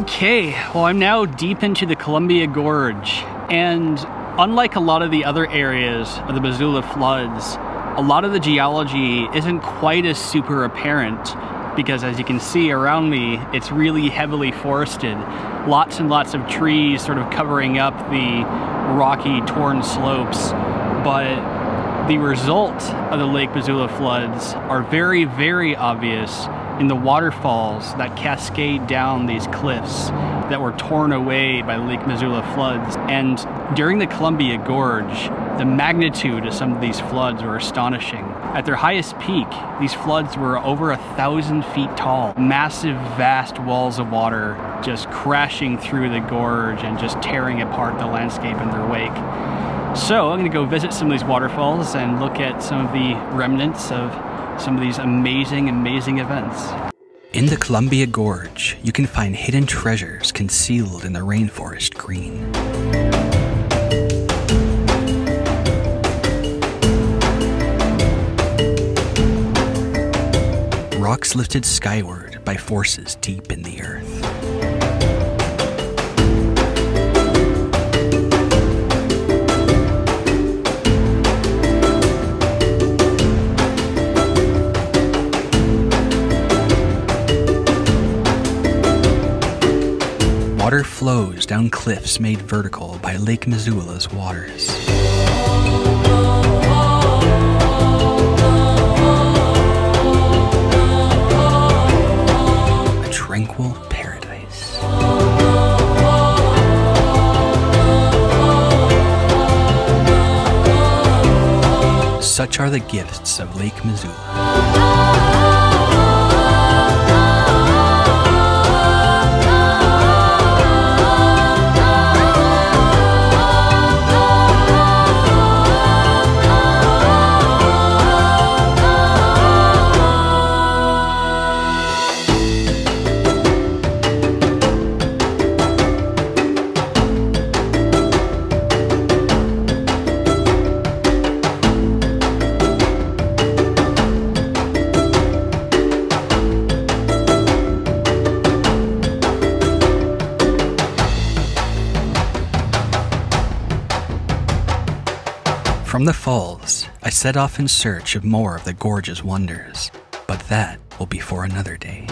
Okay, well, I'm now deep into the Columbia Gorge, and unlike a lot of the other areas of the Missoula floods, a lot of the geology isn't quite as super apparent because, as you can see around me, it's really heavily forested. Lots and lots of trees sort of covering up the rocky, torn slopes, but the result of the Lake Missoula floods are very, very obvious in the waterfalls that cascade down these cliffs that were torn away by Lake Missoula floods. And during the Columbia Gorge, the magnitude of some of these floods were astonishing. At their highest peak, these floods were over 1,000 feet tall. Massive, vast walls of water just crashing through the gorge and just tearing apart the landscape in their wake. So I'm gonna go visit some of these waterfalls and look at some of the remnants of some of these amazing, amazing events. In the Columbia Gorge, you can find hidden treasures concealed in the rainforest green. Rocks lifted skyward by forces deep in the earth. Water flows down cliffs made vertical by Lake Missoula's waters. A tranquil paradise. Such are the gifts of Lake Missoula. From the falls, I set off in search of more of the gorge's wonders, but that will be for another day.